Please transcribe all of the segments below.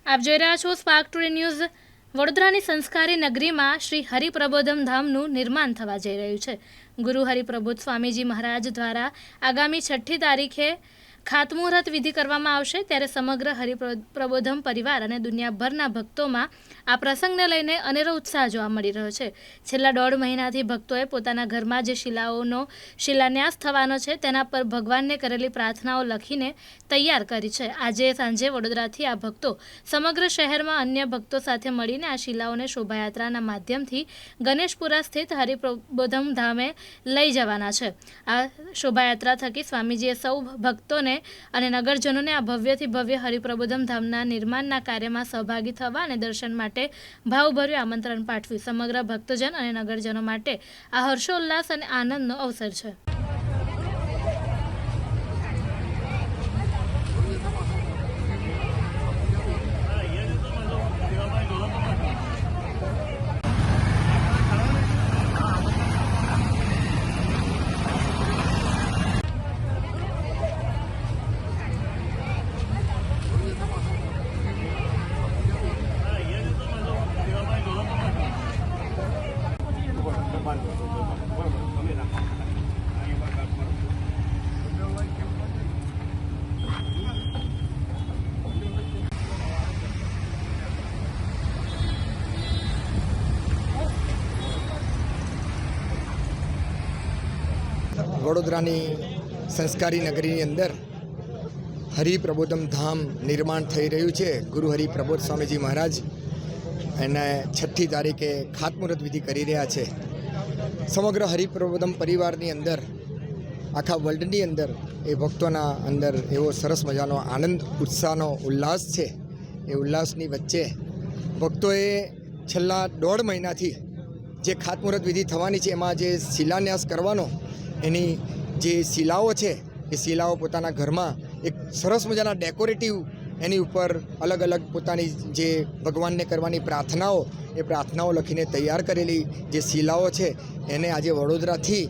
આપ જોઈ રહ્યા છો સ્પાર્ક ટુડે ન્યૂઝ। વડોદરાની સંસ્કારી નગરીમાં શ્રી હરિપ્રબોધમ ધામનું નિર્માણ થવા જઈ રહ્યું છે। ગુરુ હરિપ્રબોધ સ્વામીજી મહારાજ દ્વારા આગામી 6મી તારીખે ખાતમુહૂર્ત વિધિ કરવામાં આવશે। ત્યારે સમગ્ર હરિપ્રબોધમ પરિવાર અને દુનિયાભરના ભક્તોમાં આ પ્રસંગને લઈને અનેરો ઉત્સાહ જોવા મળી રહ્યો છે। છેલ્લા 1.5 મહિનાથી ભક્તોએ પોતાના ઘરમાં જે શિલાઓનો શિલાન્યાસ થવાનો છે તેના પર ભગવાનને કરેલી પ્રાર્થનાઓ લખીને તૈયાર કરી છે। આજે સાંજે વડોદરાથી આ ભક્તો સમગ્ર શહેરમાં અન્ય ભક્તો સાથે મળીને આ શિલાઓને શોભાયાત્રાના માધ્યમથી ગણેશપુરા સ્થિત હરિપ્રબોધમ ધામે લઈ જવાના છે। આ શોભાયાત્રા થકી સ્વામીજીએ સૌ ભક્તોને અને નગરજનોને આ ભવ્યથી ભવ્ય હરિપ્રબોધમ ધામના નિર્માણના કાર્યમાં સહભાગી થવા અને દર્શન માટે ભાવભર્યું આમંત્રણ પાઠવ્યું। સમગ્ર ભક્તજન અને નગરજનો માટે આ હર્ષોલ્લાસ અને આનંદનો અવસર છે। વડોદરાની સંસ્કારી નગરીની અંદર હરિપ્રબોધમ ધામ નિર્માણ થઈ રહ્યું છે। ગુરુ હરિપ્રબોધ સ્વામીજી મહારાજ એને 6મી તારીખે ખાતમુહૂર્ત વિધિ કરી રહ્યા છે। સમગ્ર હરિપ્રબોધમ પરિવારની અંદર આખા વર્લ્ડની અંદર એ ભક્તોના અંદર એવો સરસ મજાનો આનંદ ઉત્સાહનો ઉલ્લાસ છે। એ ઉલ્લાસની વચ્ચે ભક્તોએ છેલ્લા 1.5 મહિનાથી જે ખાતમુહૂર્ત વિધિ થવાની છે એમાં જે શિલાન્યાસ કરવાનો એની જે શિલાઓ છે એ શિલાઓ પોતાના ઘરમાં એક સરસ મજાના ડેકોરેટિવ એની ઉપર અલગ અલગ પોતાની જે ભગવાનને કરવાની પ્રાર્થનાઓ એ પ્રાર્થનાઓ લખીને તૈયાર કરેલી જે શિલાઓ છે એને આજે વડોદરાથી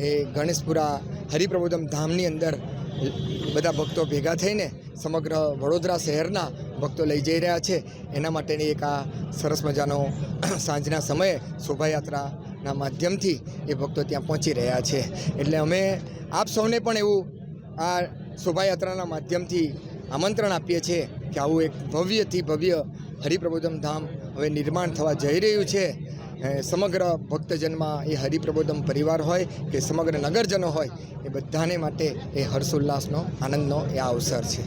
એ ગણેશપુરા હરિપ્રબોધમ ધામની અંદર બધા ભક્તો ભેગા થઈને સમગ્ર વડોદરા શહેરના ભક્તો લઈ જઈ રહ્યા છે। એના માટેની એક આ સરસ મજાનો સાંજના સમયે શોભાયાત્રાના માધ્યમથી એ ભક્તો ત્યાં પહોંચી રહ્યા છે। એટલે અમે આપ સૌને પણ એવું આ શોભાયાત્રાના માધ્યમથી આમંત્રણ આપીએ છીએ કે આવું એક ભવ્યથી ભવ્ય હરિપ્રબોધમ ધામ હવે નિર્માણ થવા જઈ રહ્યું છે। સમગ્ર ભક્તજનમાં એ હરિપ્રબોધમ પરિવાર હોય કે સમગ્ર નગરજનો હોય એ બધાને માટે એ હર્ષોલ્લાસનો આનંદનો એ અવસર છે।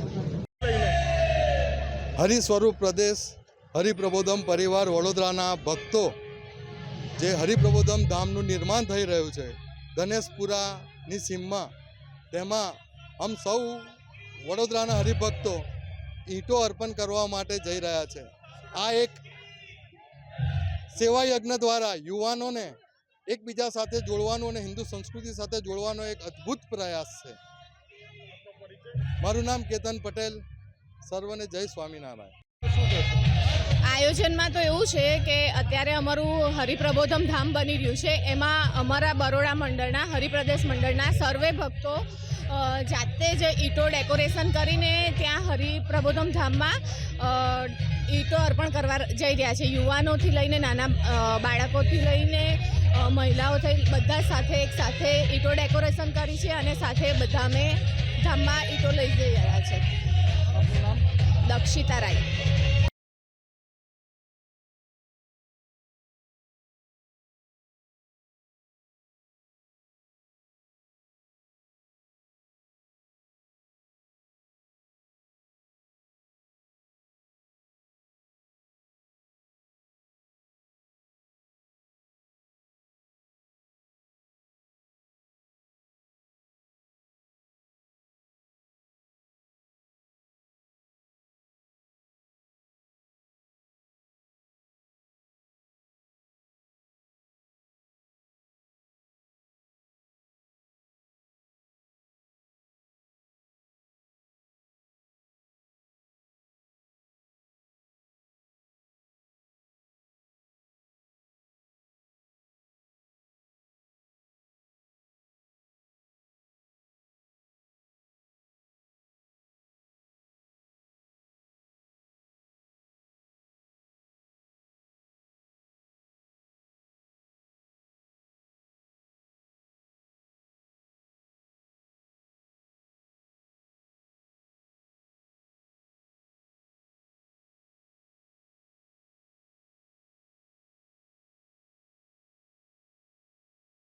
હરિસ્વરૂપ પ્રદેશ હરિપ્રબોધમ પરિવાર વડોદરાના ભક્તો જે હરિપ્રબોધમ ધામનું નિર્માણ થઈ રહ્યું છે ગણેશપુરાની સીમમાં, તેમાં આમ સૌ વડોદરાના હરિભક્તો ઈંટો અર્પણ કરવા માટે જઈ રહ્યા છે। આ એક સેવા યજ્ઞ દ્વારા યુવાનોને એકબીજા સાથે જોડવાનો અને હિન્દુ સંસ્કૃતિ સાથે જોડવાનો એક અદ્ભુત પ્રયાસ છે। મારું નામ કેતન પટેલ। સર્વને જય સ્વામિનારાયણ। આયોજનમાં તો એવું છે કે અત્યારે અમારું હરિપ્રબોધમ ધામ બની રહ્યું છે। એમાં અમારા બરોડા મંડળના હરિપ્રદેશ મંડળના સર્વે ભક્તો જાતે જ ઈંટો ડેકોરેશન કરીને ત્યાં હરિપ્રબોધમ ધામમાં ઈંટો અર્પણ કરવા જઈ રહ્યા છે। યુવાનોથી લઈને નાના બાળકોથી લઈને મહિલાઓ થઈ બધા સાથે એક સાથે ઈંટો ડેકોરેશન કરી છે અને સાથે બધા અમે ધામમાં ઈંટો લઈ જઈ રહ્યા છે। દક્ષિતા રાય।